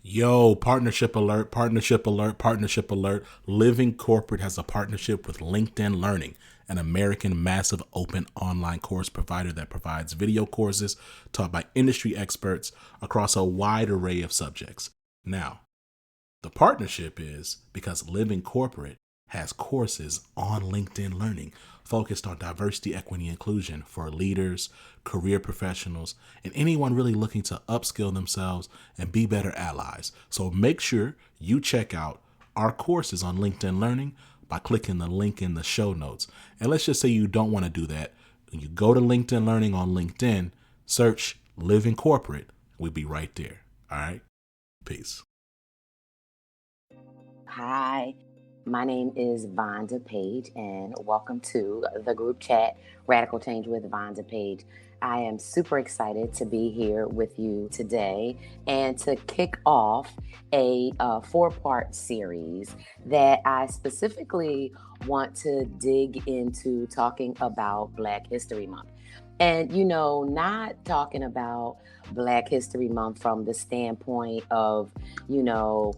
Yo, partnership alert, partnership alert, partnership alert. Living Corporate has a partnership with LinkedIn Learning, an American massive open online course provider that provides video courses taught by industry experts across a wide array of subjects. Now, the partnership is because Living Corporate has courses on LinkedIn Learning focused on diversity, equity, and inclusion for leaders, career professionals, and anyone really looking to upskill themselves and be better allies. So make sure you check out our courses on LinkedIn Learning by clicking the link in the show notes. And let's just say you don't want to do that. When you go to LinkedIn Learning on LinkedIn, search Living Corporate. We'll be right there. All right? Peace. Hi, my name is Vonda Page, and welcome to the group chat Radical Change with Vonda Page. I am super excited to be here with you today and to kick off a four-part series that I specifically want to dig into talking about Black History Month. And, not talking about Black History Month from the standpoint of, you know,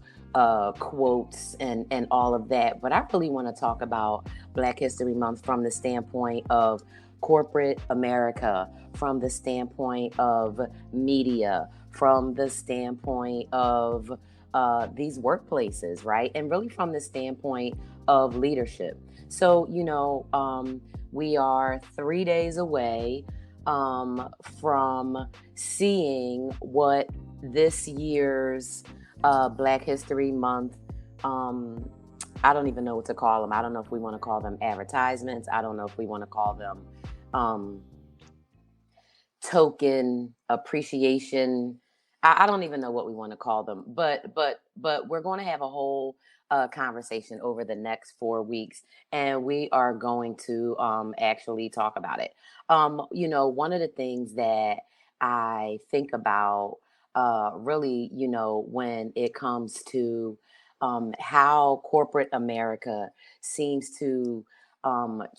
quotes and all of that. But I really want to talk about Black History Month from the standpoint of corporate America, from the standpoint of media, from the standpoint of these workplaces, right? And really from the standpoint of leadership. So, we are 3 days away from seeing what this year's Black History Month. I don't even know what to call them. I don't know if we want to call them advertisements. I don't know if we want to call them um, token appreciation. I don't even know what we want to call them. But we're going to have a whole conversation over the next 4 weeks, and we are going to actually talk about it. One of the things that I think about really, when it comes to how corporate America seems to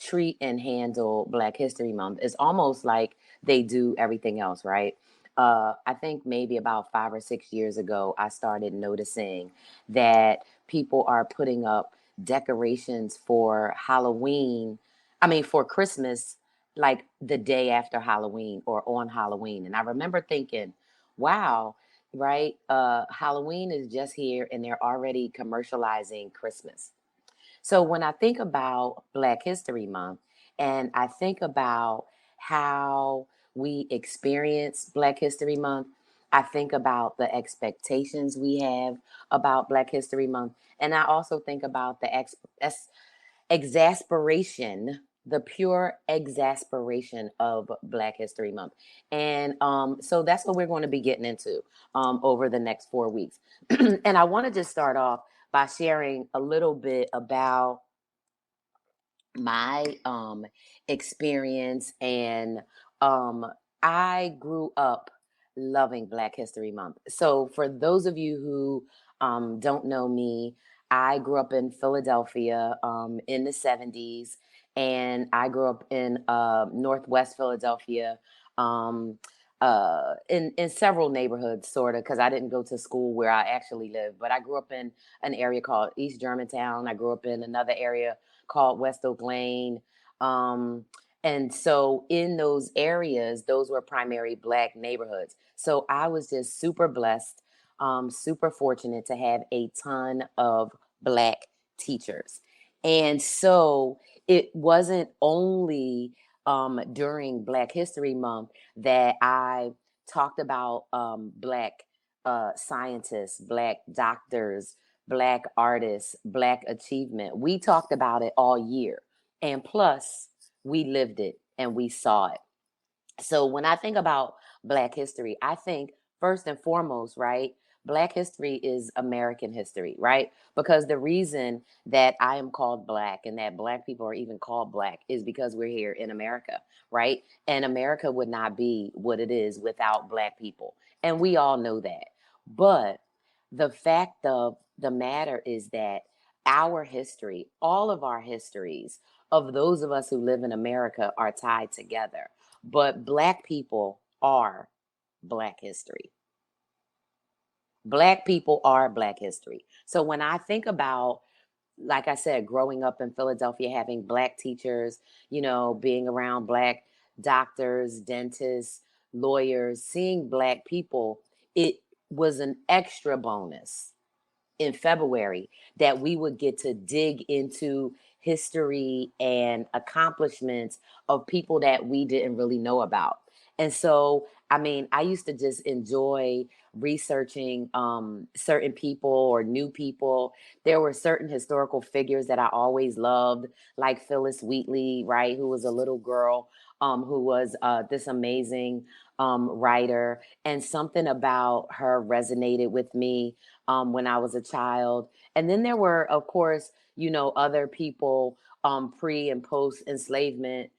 treat and handle Black History Month is almost like they do everything else, right? I think maybe about 5 or 6 years ago, I started noticing that people are putting up decorations for Halloween, for Christmas, like the day after Halloween or on Halloween. And I remember thinking, wow, right? Halloween is just here and they're already commercializing Christmas. So when I think about Black History Month and I think about how we experience Black History Month, I think about the expectations we have about Black History Month. And I also think about the exasperation, the pure exasperation of Black History Month. And so that's what we're going to be getting into over the next 4 weeks. And I want to just start off by sharing a little bit about my experience. And um, I grew up loving Black History Month. So, for those of you who don't know me, I grew up in Philadelphia in the 70s, and I grew up in Northwest Philadelphia. Um, in several neighborhoods, sort of, because I didn't go to school where I actually lived, but I grew up in an area called East Germantown. I grew up in another area called West Oak Lane. Um, and so in those areas, those were primary Black neighborhoods. So I was just super blessed, super fortunate to have a ton of Black teachers. And so it wasn't only during Black History Month that I talked about Black scientists, Black doctors, Black artists, Black achievement. We talked about it all year. And plus, we lived it and we saw it. So when I think about Black history, I think first and foremost, right? Black history is American history, right? Because the reason that I am called Black and that Black people are even called Black is because we're here in America, right? And America would not be what it is without Black people. And we all know that. But the fact of the matter is that our history, all of our histories of those of us who live in America are tied together, but Black people are Black history. Black people are Black history. So when I think about, like I said, growing up in Philadelphia, having Black teachers, being around Black doctors, dentists, lawyers, seeing Black people, it was an extra bonus in February that we would get to dig into history and accomplishments of people that we didn't really know about. And so, I mean, I used to just enjoy researching certain people or new people. There were certain historical figures that I always loved, like Phyllis Wheatley, right, who was a little girl who was this amazing writer. And something about her resonated with me when I was a child. And then there were, of course, other people pre and post enslavement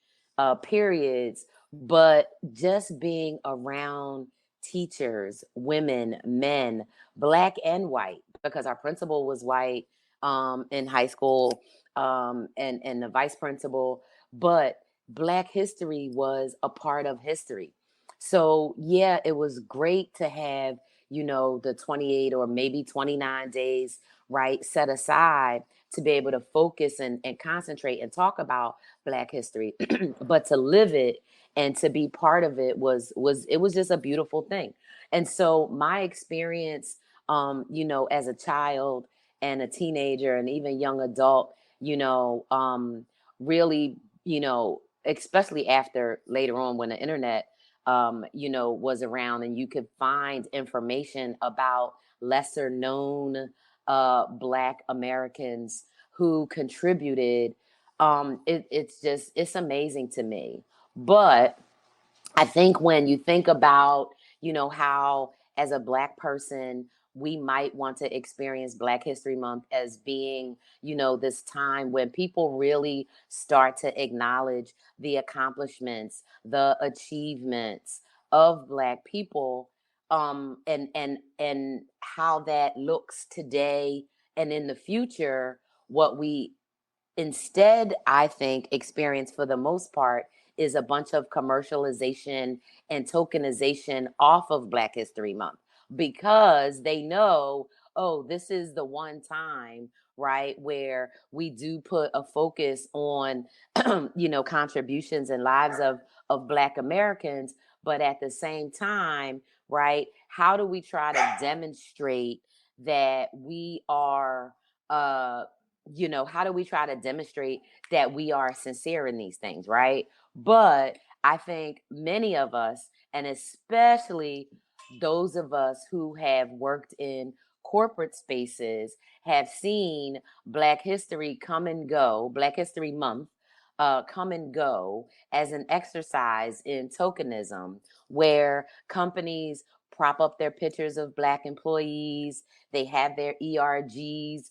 periods, but just being around teachers, women, men, Black and white, because our principal was white in high school, and the vice principal, but Black history was a part of history. So, yeah, it was great to have the 28 or maybe 29 days, right, set aside to be able to focus and concentrate and talk about Black history. But to live it and to be part of it was just a beautiful thing. And so my experience, as a child and a teenager and even young adult, really, especially after later on when the internet was around and you could find information about lesser known Black Americans who contributed. It's amazing to me. But I think when you think about, how as a Black person, we might want to experience Black History Month as being, this time when people really start to acknowledge the accomplishments, the achievements of Black people, and how that looks today and in the future. What we instead, I think, experience for the most part is a bunch of commercialization and tokenization off of Black History Month because they know, oh, this is the one time, right, where we do put a focus on, contributions and lives of Black Americans. But at the same time, right, how do we try to demonstrate that we are, how do we try to demonstrate that we are sincere in these things, right? But I think many of us, and especially those of us who have worked in corporate spaces, have seen Black History come and go, Black History Month come and go as an exercise in tokenism, where companies prop up their pictures of Black employees, they have their ERGs,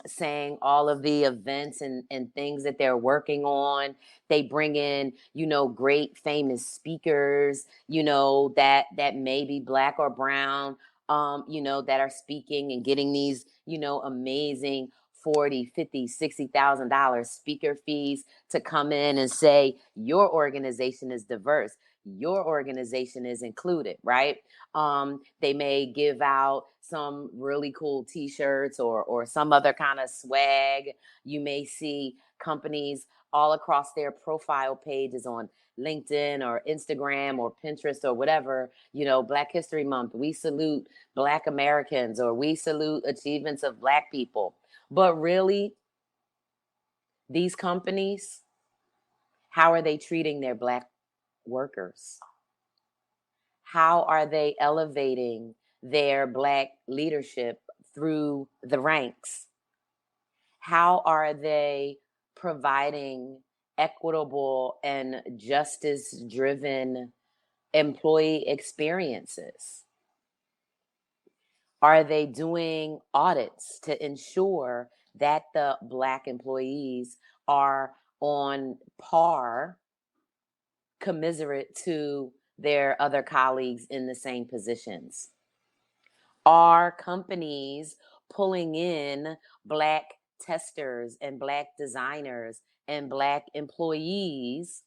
saying all of the events and things that they're working on. They bring in, great famous speakers, that may be Black or brown, that are speaking and getting these, amazing 40, 50, $60,000 speaker fees to come in and say, your organization is diverse. Your organization is included, right? They may give out some really cool T-shirts or some other kind of swag. You may see companies all across their profile pages on LinkedIn or Instagram or Pinterest or whatever. Black History Month. We salute Black Americans, or we salute achievements of Black people. But really, these companies, how are they treating their Black workers? How are they elevating their Black leadership through the ranks? How are they providing equitable and justice driven employee experiences? Are they doing audits to ensure that the Black employees are on par, commiserate to their other colleagues in the same positions? Are companies pulling in Black testers and Black designers and Black employees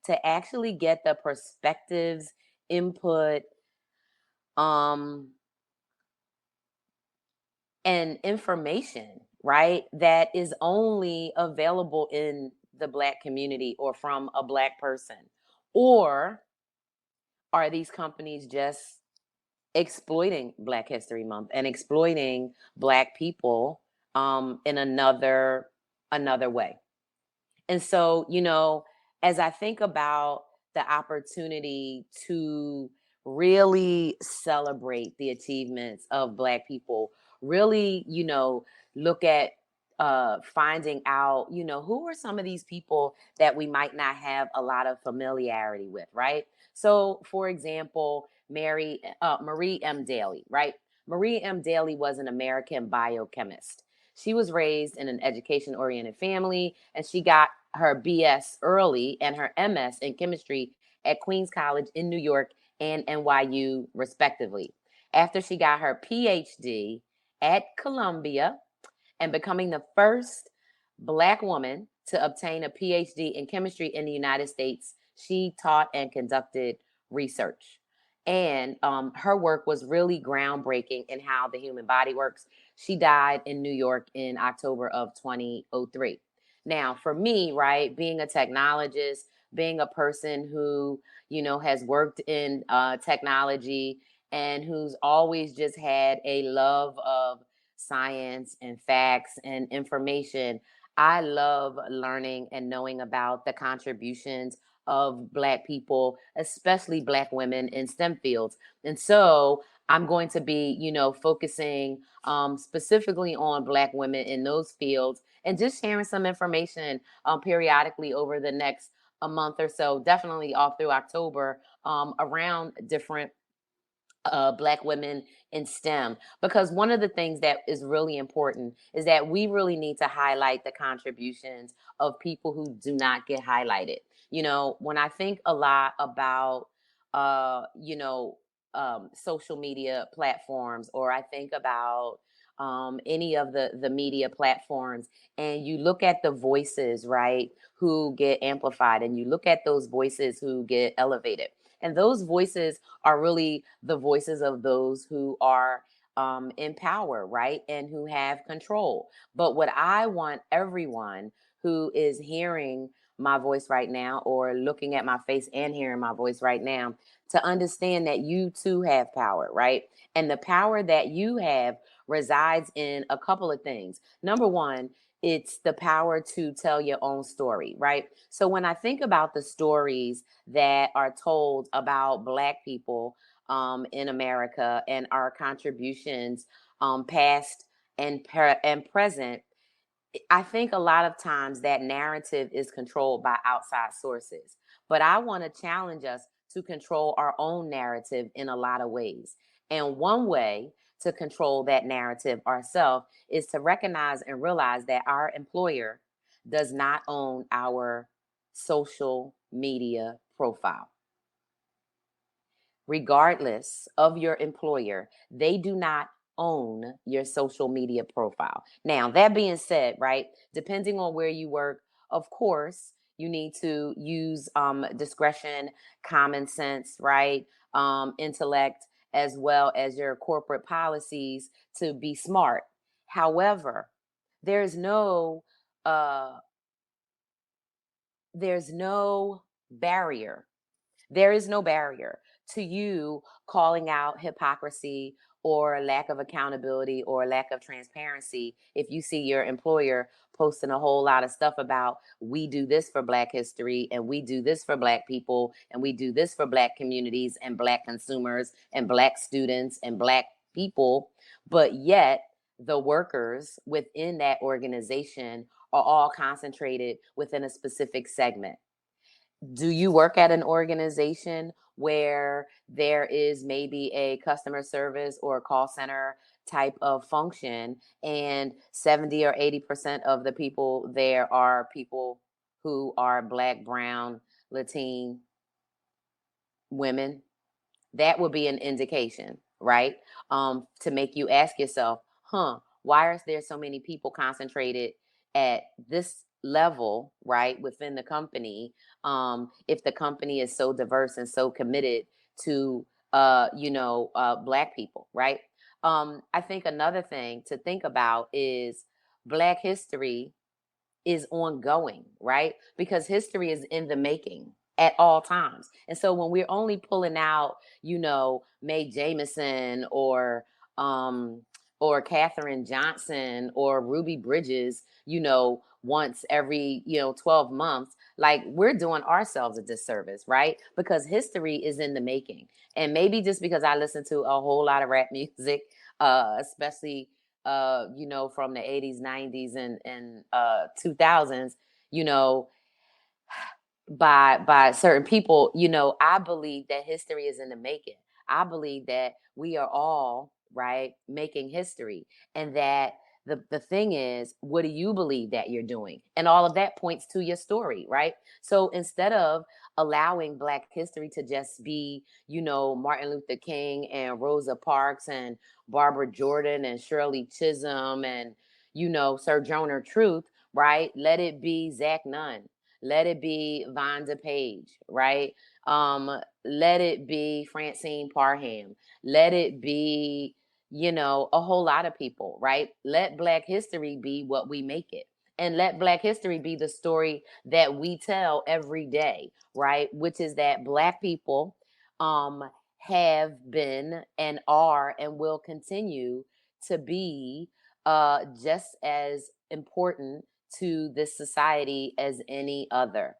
to actually get the perspectives, input, um, and information, right? That is only available in the Black community or from a Black person? Or are these companies just exploiting Black History Month and exploiting Black people in another way? And so, as I think about the opportunity to really celebrate the achievements of Black people, really, look at finding out, who are some of these people that we might not have a lot of familiarity with, right? So, for example, Marie M. Dailey, right? Marie M. Dailey was an American biochemist. She was raised in an education oriented family, and she got her BS early and her MS in chemistry at Queens College in New York and NYU, respectively. After she got her PhD at Columbia and becoming the first Black woman to obtain a PhD in chemistry in the United States, she taught and conducted research. And her work was really groundbreaking in how the human body works. She died in New York in October of 2003. Now, for me, right, being a technologist, being a person who, has worked in technology and who's always just had a love of science and facts and information, I love learning and knowing about the contributions of Black people, especially Black women in STEM fields. And so I'm going to be, focusing specifically on Black women in those fields and just sharing some information periodically over the next a month or so, definitely all through October, around different Black women in STEM. Because one of the things that is really important is that we really need to highlight the contributions of people who do not get highlighted. When I think a lot about, uh, you know, social media platforms, or I think about any of the media platforms, and you look at the voices, right, who get amplified, and you look at those voices who get elevated. And those voices are really the voices of those who are in power, right? And who have control. But what I want everyone who is hearing my voice right now, or looking at my face and hearing my voice right now, to understand that you too have power, right? And the power that you have resides in a couple of things. Number one, it's the power to tell your own story, right? So when I think about the stories that are told about Black people in America and our contributions, past and present, I think a lot of times that narrative is controlled by outside sources. But I want to challenge us to control our own narrative in a lot of ways. And one way to control that narrative ourselves is to recognize and realize that our employer does not own our social media profile. Regardless of your employer, they do not own your social media profile. Now, that being said, right, depending on where you work, of course, you need to use discretion, common sense, right, intellect, as well as your corporate policies to be smart. However, there's no uh, there's no barrier there is no barrier to you calling out hypocrisy or lack of accountability or lack of transparency if you see your employer posting a whole lot of stuff about, we do this for Black history, and we do this for Black people, and we do this for Black communities and Black consumers and Black students and Black people, but yet the workers within that organization are all concentrated within a specific segment. Do you work at an organization where there is maybe a customer service or a call center type of function, and 70 or 80% of the people there are people who are Black, Brown, Latin women? That would be an indication, right? To make you ask yourself, why are there so many people concentrated at this level, right, within the company? If the company is so diverse and so committed to Black people, right? I think another thing to think about is Black history is ongoing, right? Because history is in the making at all times. And so when we're only pulling out, Mae Jameson um or Katherine Johnson or Ruby Bridges, once every, 12 months, like we're doing ourselves a disservice, right? Because history is in the making. And maybe just because I listen to a whole lot of rap music, especially from the 80s, 90s, and 2000s, you know, by certain people, I believe that history is in the making. I believe that we are all, right, making history, and that the thing is, what do you believe that you're doing? And all of that points to your story, right? So instead of allowing Black history to just be, Martin Luther King and Rosa Parks and Barbara Jordan and Shirley Chisholm and, Sojourner Truth, right? Let it be Zach Nunn. Let it be Vonda Page, right? Let it be Francine Parham. Let it be, a whole lot of people, right? Let Black history be what we make it. And let Black history be the story that we tell every day, right? Which is that Black people um, have been and are and will continue to be just as important to this society as any other.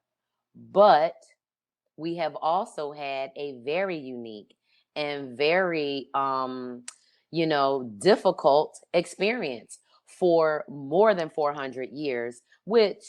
But we have also had a very unique and very difficult experience for more than 400 years, which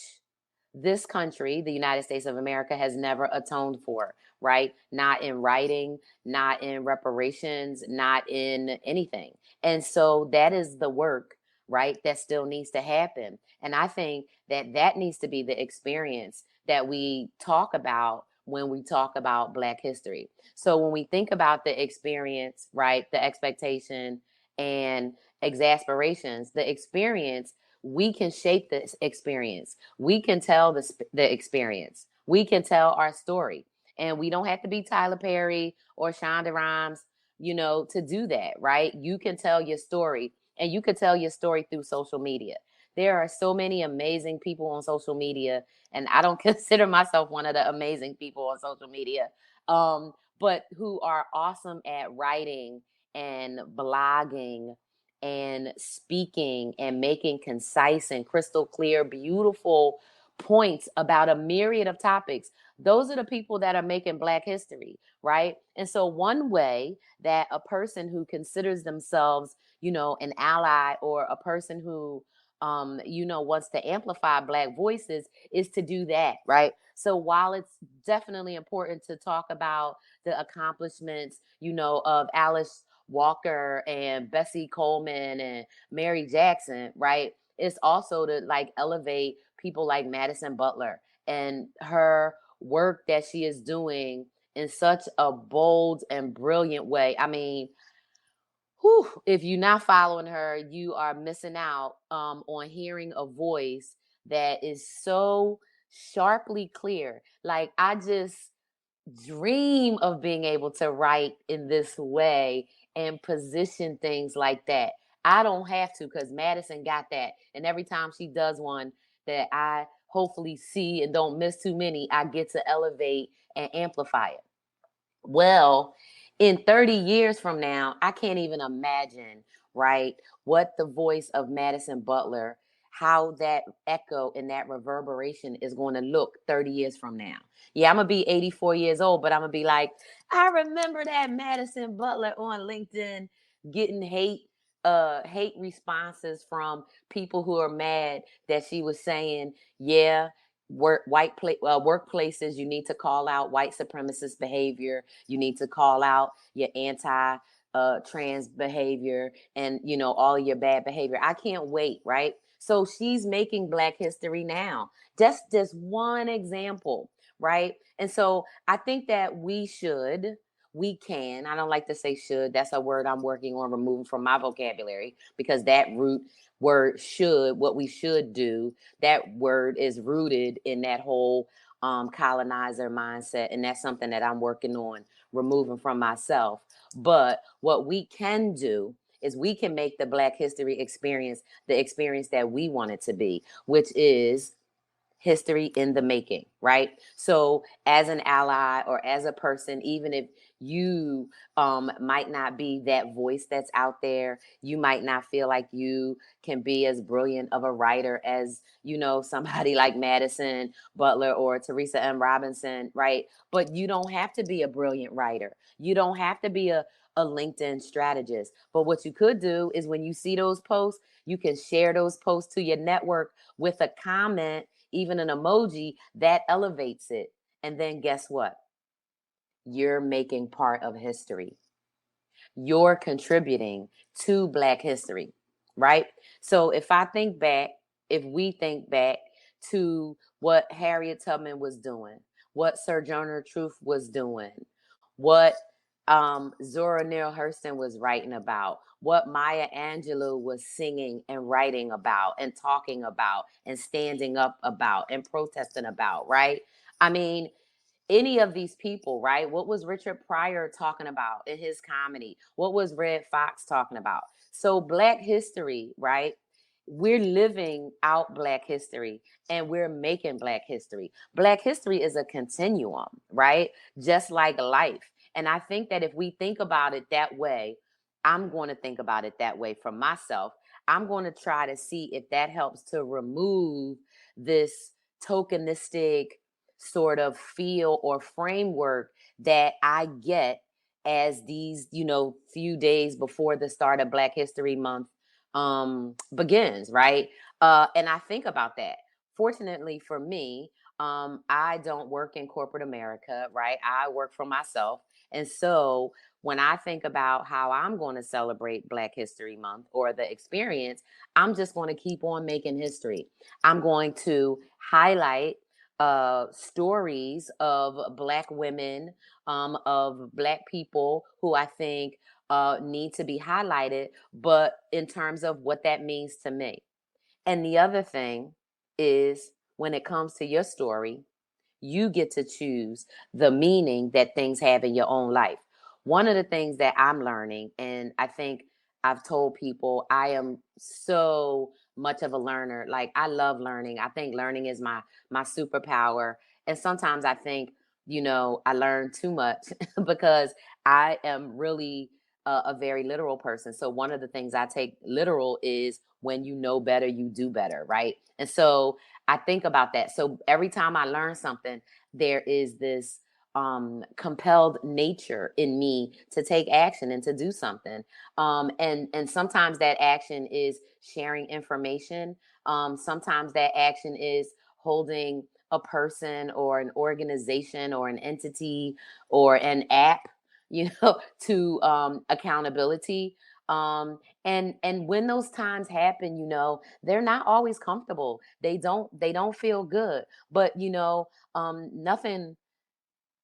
this country, the United States of America, has never atoned for, right? Not in writing, not in reparations, not in anything. And so that is the work, right, that still needs to happen. And I think that that needs to be the experience that we talk about when we talk about Black history. So when we think about the experience, right, the expectation and exasperations, the experience, we can shape this experience. We can tell the experience. We can tell our story. And we don't have to be Tyler Perry or Shonda Rhimes, to do that, right? You can tell your story, and you can tell your story through social media. There are so many amazing people on social media, and I don't consider myself one of the amazing people on social media, but who are awesome at writing and blogging and speaking and making concise and crystal clear, beautiful points about a myriad of topics. Those are the people that are making Black history, right? And so, one way that a person who considers themselves, an ally, or a person who, wants to amplify Black voices is to do that, right? So, while it's definitely important to talk about the accomplishments, of Alice Walker and Bessie Coleman and Mary Jackson, right? It's also to like elevate people like Madison Butler and her work that she is doing in such a bold and brilliant way. I mean, if you're not following her, you are missing out on hearing a voice that is so sharply clear. Like, I just dream of being able to write in this way and position things like that. I don't have to, because Madison got that. And every time she does one that I hopefully see and don't miss too many, I get to elevate and amplify it. Well, in 30 years from now, I can't even imagine, right, what the voice of Madison Butler, how that echo and that reverberation is going to look 30 years from now. Yeah, I'm going to be 84 years old, but I'm going to be like, I remember that Madison Butler on LinkedIn getting hate responses from people who are mad that she was saying, yeah, workplaces, you need to call out white supremacist behavior. You need to call out your anti trans behavior and all your bad behavior. I can't wait, right? So she's making Black history now. That's just one example, right? And so I think that we can, I don't like to say should, that's a word I'm working on removing from my vocabulary, because that root word should, what we should do, that word is rooted in that whole colonizer mindset. And that's something that I'm working on removing from myself. But what we can do is we can make the Black history experience the experience that we want it to be, which is history in the making, right? So as an ally or as a person, even if you might not be that voice that's out there, you might not feel like you can be as brilliant of a writer as, somebody like Madison Butler or Teresa M. Robinson, right? But you don't have to be a brilliant writer. You don't have to be a LinkedIn strategist. But what you could do is when you see those posts, you can share those posts to your network with a comment, even an emoji that elevates it. And then guess what? You're making part of history. You're contributing to Black history, right? So if we think back to what Harriet Tubman was doing, what Sojourner Truth was doing, what Zora Neale Hurston was writing about, what Maya Angelou was singing and writing about and talking about and standing up about and protesting about, right? I mean, any of these people, right? What was Richard Pryor talking about in his comedy? What was Red Fox talking about? So, Black history, right? We're living out Black history and we're making Black history. Black history is a continuum, right? Just like life. And I think that if we think about it that way, I'm going to think about it that way for myself. I'm going to try to see if that helps to remove this tokenistic sort of feel or framework that I get as these, few days before the start of Black History Month begins, right? And I think about that. Fortunately for me, I don't work in corporate America, right? I work for myself. And so when I think about how I'm going to celebrate Black History Month or the experience, I'm just going to keep on making history. I'm going to highlight stories of Black women, of Black people who I think need to be highlighted, but in terms of what that means to me. And the other thing is when it comes to your story, you get to choose the meaning that things have in your own life. One of the things that I'm learning, and I think I've told people, I am so much of a learner. Like I love learning. I think learning is my superpower. And sometimes I think, I learn too much because I am really a very literal person. So one of the things I take literal is when you know better, you do better, right? And so I think about that. So every time I learn something, there is this compelled nature in me to take action and to do something. And sometimes that action is sharing information. Sometimes that action is holding a person or an organization or an entity or an app, to accountability. And when those times happen, they're not always comfortable. They don't feel good. But nothing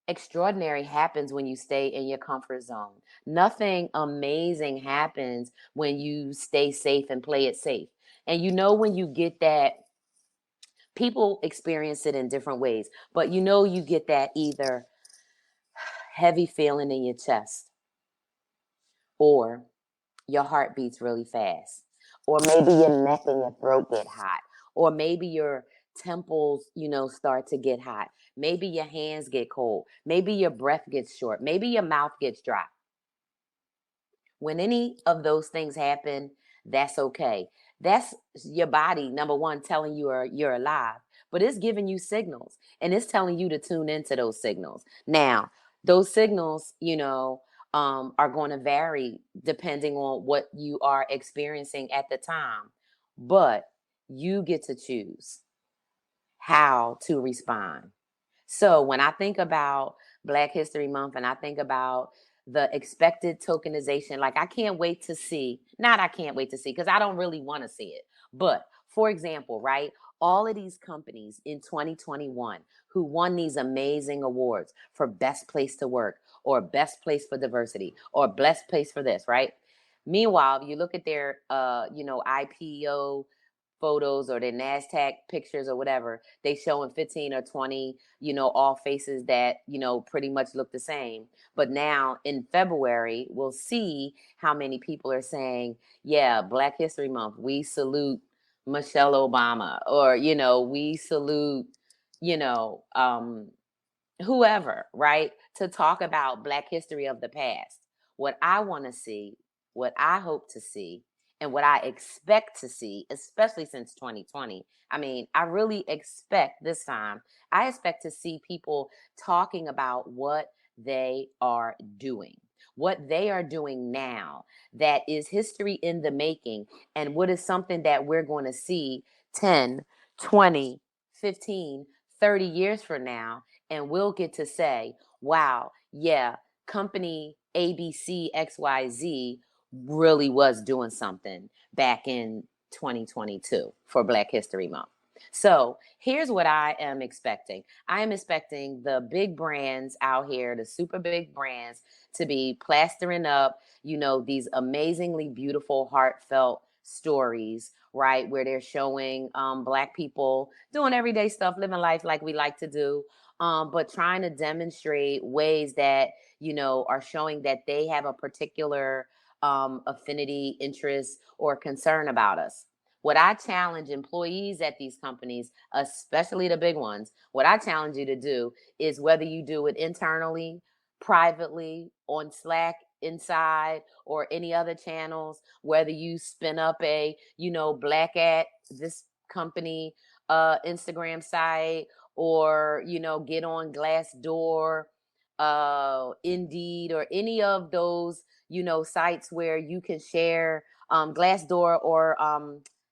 extraordinary happens when you stay in your comfort zone. Nothing amazing happens when you stay safe and play it safe. And when you get that, people experience it in different ways, but you get that either heavy feeling in your chest, or your heart beats really fast, or maybe your neck and your throat get hot, or maybe your temples, start to get hot. Maybe your hands get cold. Maybe your breath gets short. Maybe your mouth gets dry. When any of those things happen, that's okay. That's your body, number one, telling you you're alive, but it's giving you signals and it's telling you to tune into those signals. Now, those signals, are going to vary depending on what you are experiencing at the time, but you get to choose how to respond. So when I think about Black History Month and I think about the expected tokenization, like I can't wait to see, because I don't really want to see it. But for example, right, all of these companies in 2021 who won these amazing awards for best place to work or best place for diversity or best place for this, right? Meanwhile, you look at their, IPO photos or their NASDAQ pictures or whatever, they showing 15 or 20, all faces that, pretty much look the same. But now in February, we'll see how many people are saying, yeah, Black History Month, we salute Michelle Obama, or, we salute, you know, um, whoever, right? To talk about Black history of the past. What I want to see, what I hope to see, and what I expect to see, especially since 2020. I mean, I really expect this time, I expect to see people talking about what they are doing. What they are doing now that is history in the making, and what is something that we're going to see 10, 20, 15, 30 years from now, and we'll get to say, wow, yeah, company ABC XYZ really was doing something back in 2022 for Black History Month. So here's what I am expecting. I am expecting the big brands out here, the super big brands, to be plastering up, these amazingly beautiful, heartfelt stories, right? Where they're showing Black people doing everyday stuff, living life like we like to do, but trying to demonstrate ways that, are showing that they have a particular affinity, interest, or concern about us. What I challenge employees at these companies, especially the big ones, what I challenge you to do is, whether you do it internally, privately, on Slack, inside, or any other channels, whether you spin up a, Black at this company Instagram site, or, get on Glassdoor, Indeed, or any of those, sites where you can share, Glassdoor, or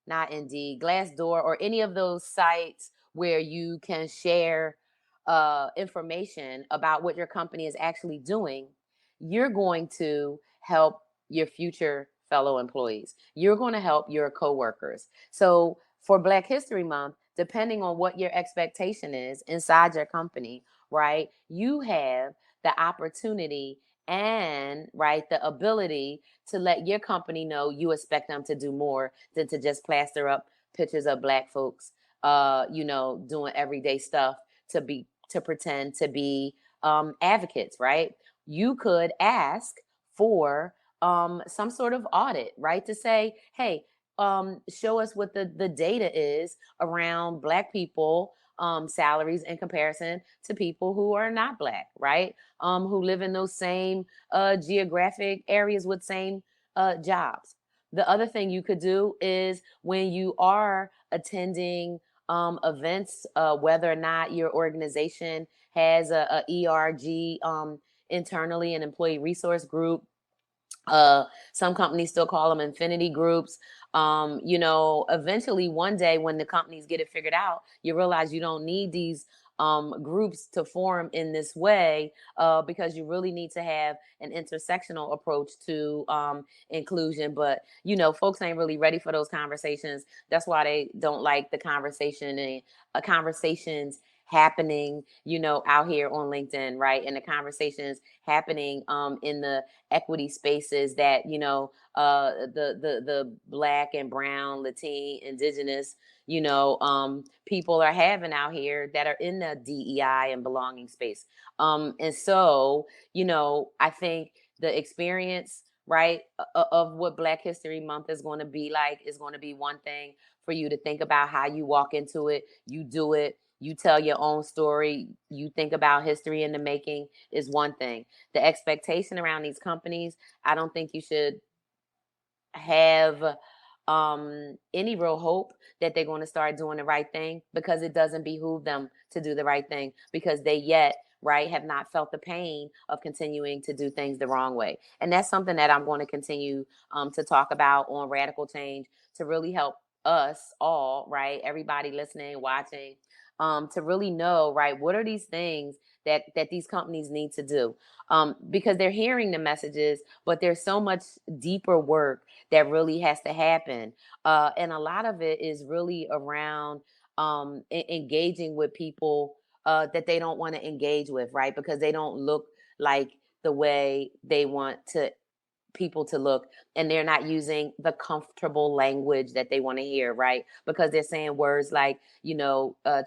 not Indeed, Glassdoor, or any of those sites where you can share information about what your company is actually doing. You're going to help your future fellow employees. You're going to help your coworkers. So for Black History Month, depending on what your expectation is inside your company, right, you have the opportunity and, right, the ability to let your company know you expect them to do more than to just plaster up pictures of Black folks, doing everyday stuff to pretend to be advocates, right? You could ask for some sort of audit, right? To say, hey, show us what the data is around Black people salaries in comparison to people who are not Black, right? Who live in those same geographic areas with same jobs. The other thing you could do is, when you are attending events, whether or not your organization has a ERG, internally, an employee resource group. Some companies still call them infinity groups. Eventually one day, when the companies get it figured out, you realize you don't need these groups to form in this way, because you really need to have an intersectional approach to inclusion. But, folks ain't really ready for those conversations. That's why they don't like the conversation and conversations happening, out here on LinkedIn, right? And the conversations happening in the equity spaces that, the Black and brown, Latin, indigenous, people are having out here that are in the DEI and belonging space. And so, I think the experience, right, of what Black History Month is going to be like is going to be one thing for you to think about. How you walk into it, you do it, you tell your own story, you think about history in the making, is one thing. The expectation around these companies, I don't think you should have any real hope that they're going to start doing the right thing, because it doesn't behoove them to do the right thing, because they yet, right, have not felt the pain of continuing to do things the wrong way. And that's something that I'm going to continue to talk about on Radical Change, to really help us all, right, everybody listening, watching, to really know, right, what are these things that these companies need to do, because they're hearing the messages, but there's so much deeper work that really has to happen, and a lot of it is really around engaging with people that they don't want to engage with, right, because they don't look like the way they want to people to look, and they're not using the comfortable language that they want to hear, right? Because they're saying words like,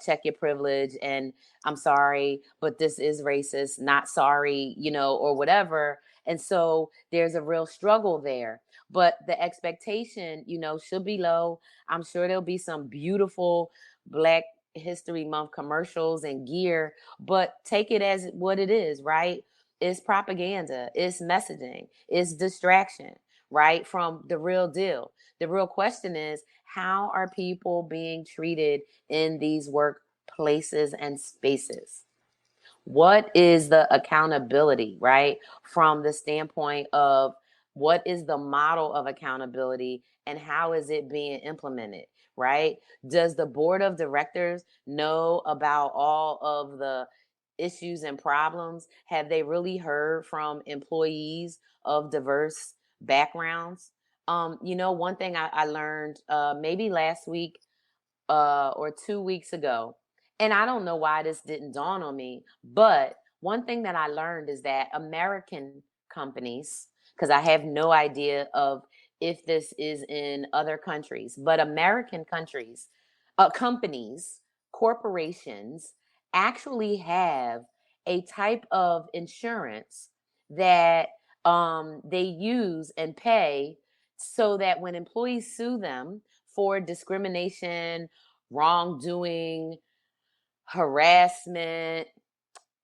check your privilege, and I'm sorry, but this is racist, not sorry, or whatever. And so there's a real struggle there. But the expectation, should be low. I'm sure there'll be some beautiful Black History Month commercials and gear, but take it as what it is, right? It's propaganda, it's messaging, it's distraction, right? From the real deal. The real question is, how are people being treated in these workplaces and spaces? What is the accountability, right? From the standpoint of what is the model of accountability and how is it being implemented, right? Does the board of directors know about all of the issues and problems? Have they really heard from employees of diverse backgrounds? One thing I learned maybe last week or 2 weeks ago. And I don't know why this didn't dawn on me, but one thing that I learned is that American companies, because I have no idea of if this is in other countries, but American countries, companies, corporations actually have a type of insurance that they use and pay so that when employees sue them for discrimination, wrongdoing, harassment,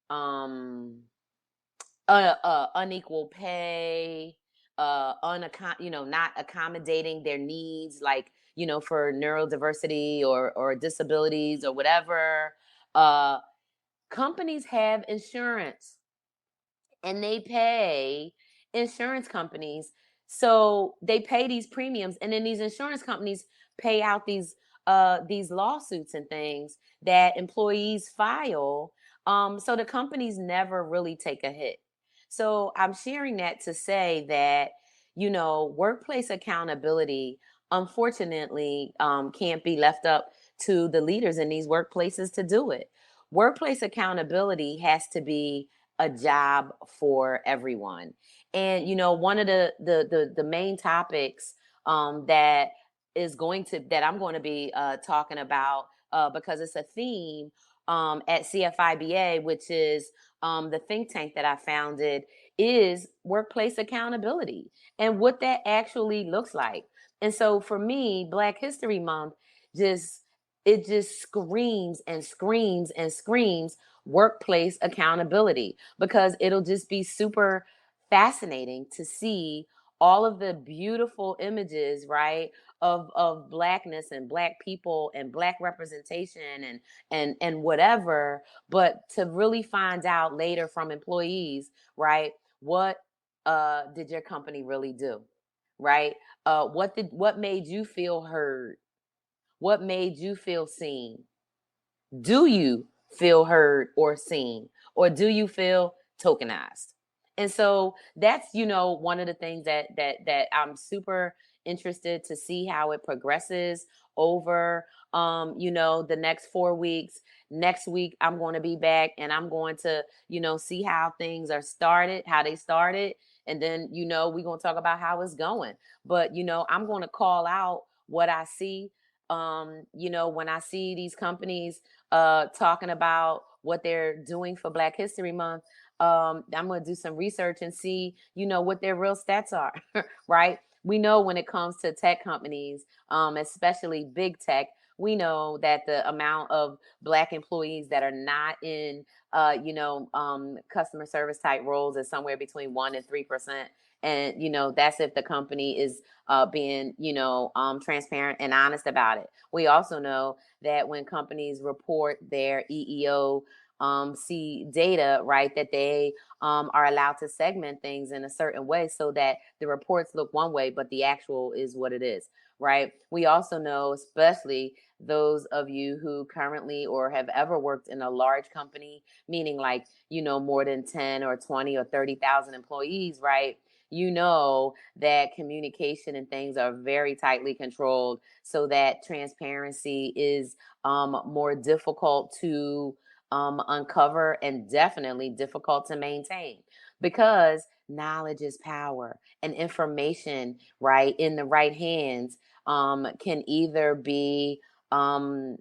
um, unequal pay, not accommodating their needs, like for neurodiversity or disabilities or whatever. Uh, Companies have insurance and they pay insurance companies. So they pay these premiums, and then these insurance companies pay out these lawsuits and things that employees file. So the companies never really take a hit. So I'm sharing that to say that workplace accountability, unfortunately, can't be left up to the leaders in these workplaces to do it. Workplace accountability has to be a job for everyone. And one of the main topics that I'm going to be talking about because it's a theme at CFIBA, which is the think tank that I founded, is workplace accountability and what that actually looks like. And so for me, Black History Month just it just screams and screams and screams workplace accountability, because it'll just be super fascinating to see all of the beautiful images, right, of blackness and black people and black representation and whatever, but to really find out later from employees, right, what did your company really do, right? What made you feel heard? What made you feel seen? Do you feel heard or seen, or do you feel tokenized? And so that's one of the things that I'm super interested to see how it progresses over the next 4 weeks. Next week I'm going to be back, and I'm going to see how things are started, how they started, and then we're going to talk about how it's going. But I'm going to call out what I see. When I see these companies talking about what they're doing for Black History Month, I'm going to do some research and see, what their real stats are, right? We know when it comes to tech companies, especially big tech, we know that the amount of Black employees that are not in, customer service type roles is somewhere between 1% and 3%. And, that's if the company is being, transparent and honest about it. We also know that when companies report their EEO see data, right, that they are allowed to segment things in a certain way so that the reports look one way, but the actual is what it is, right? We also know, especially those of you who currently or have ever worked in a large company, meaning like, more than 10 or 20 or 30,000 employees, right? That communication and things are very tightly controlled, so that transparency is more difficult to uncover, and definitely difficult to maintain, because knowledge is power, and information, right, in the right hands, can either be um,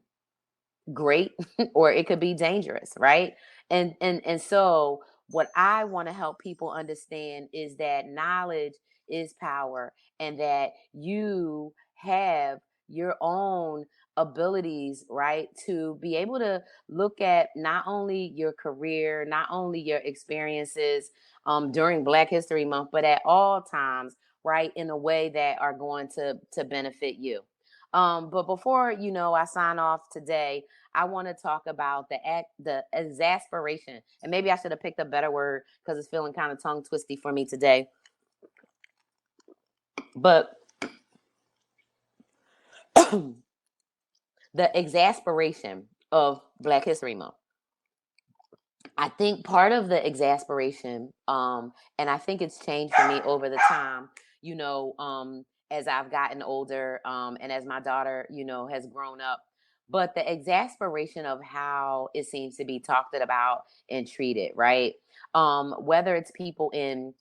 great or it could be dangerous, right? And so what I want to help people understand is that knowledge is power, and that you have your own abilities, right, to be able to look at not only your career, not only your experiences during Black History Month, but at all times, right, in a way that are going to benefit you. But before I sign off today, I want to talk about the exasperation, and maybe I should have picked a better word because it's feeling kind of tongue twisty for me today. But the exasperation of Black History Month. I think part of the exasperation, and I think it's changed for me over the time, as I've gotten older, and as my daughter, has grown up. But the exasperation of how it seems to be talked about and treated, right? Whether it's people in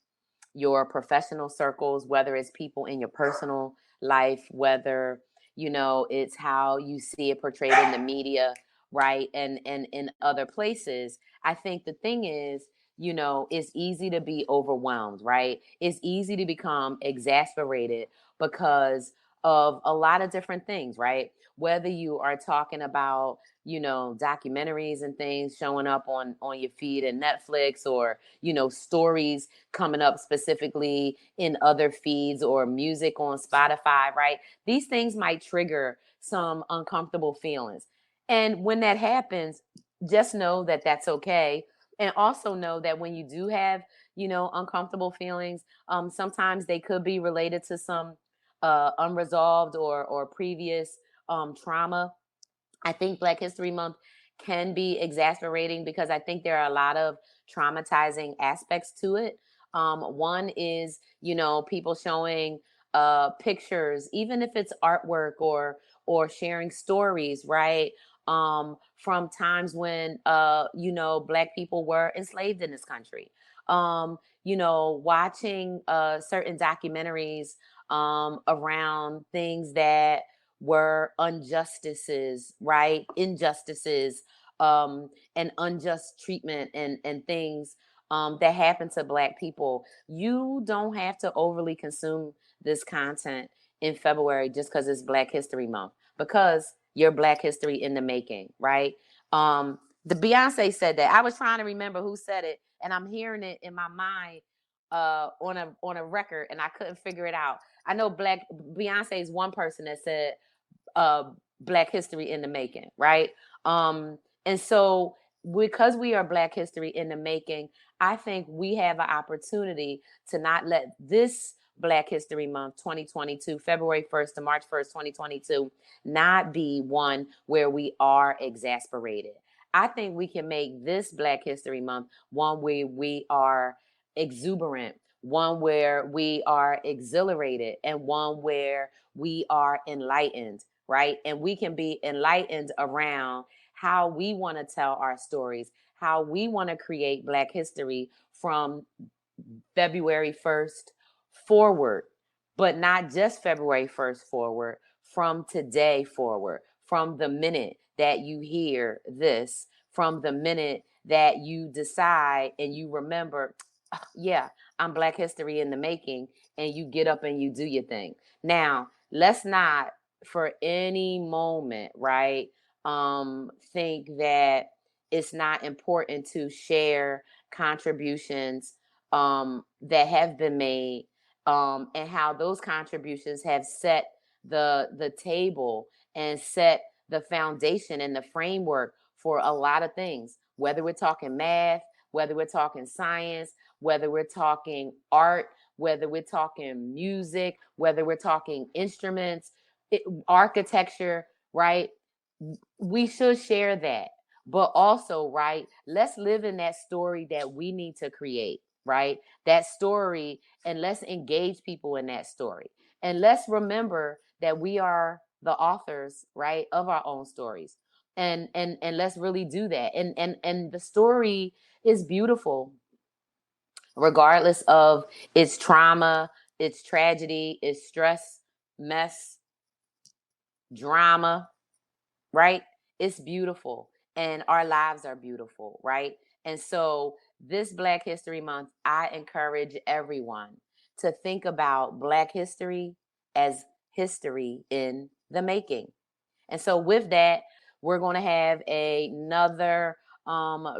your professional circles, whether it's people in your personal life, whether it's how you see it portrayed in the media, right, and in other places. I think the thing is, it's easy to be overwhelmed, right? It's easy to become exasperated because of a lot of different things, right? Whether you are talking about documentaries and things showing up on your feed and Netflix, or stories coming up specifically in other feeds, or music on Spotify, right? These things might trigger some uncomfortable feelings. And when that happens, just know that that's okay. And also know that when you do have, uncomfortable feelings, sometimes they could be related to some unresolved or previous trauma. I think Black History Month can be exasperating because I think there are a lot of traumatizing aspects to it. One is, people showing pictures, even if it's artwork or sharing stories, right? From times when Black people were enslaved in this country. Watching certain documentaries around things that were injustices, right? Injustices, and unjust treatment and things that happen to Black people. You don't have to overly consume this content in February just because it's Black History Month, because you're Black history in the making, right? The Beyonce said that. I was trying to remember who said it, and I'm hearing it in my mind on a record, and I couldn't figure it out. I know Beyonce is one person that said uh, Black history in the making, right? And so, because we are Black history in the making, I think we have an opportunity to not let this Black History Month 2022, February 1st to March 1st, 2022, not be one where we are exasperated. I think we can make this Black History Month one where we are exuberant, one where we are exhilarated, and one where we are enlightened, right? And we can be enlightened around how we want to tell our stories, how we want to create Black history from February 1st forward, but not just February 1st forward, from today forward, from the minute that you hear this, from the minute that you decide and you remember, yeah, I'm Black history in the making, and you get up and you do your thing. Now, let's not for any moment, right, think that it's not important to share contributions that have been made, and how those contributions have set the table and set the foundation and the framework for a lot of things, whether we're talking math, whether we're talking science, whether we're talking art, whether we're talking music, whether we're talking instruments, architecture, right? We should share that. But also, right, let's live in that story that we need to create, right? That story, and let's engage people in that story. And let's remember that we are the authors, right, of our own stories. And let's really do that. And the story is beautiful regardless of its trauma, its tragedy, its stress, mess, drama, right? It's beautiful and our lives are beautiful, right? And so this Black History Month, I encourage everyone to think about Black history as history in the making. And so with that, we're going to have another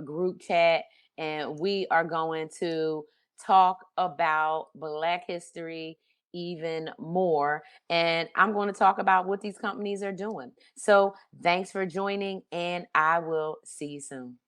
group chat, and we are going to talk about Black history even more. And I'm going to talk about what these companies are doing. So thanks for joining, and I will see you soon.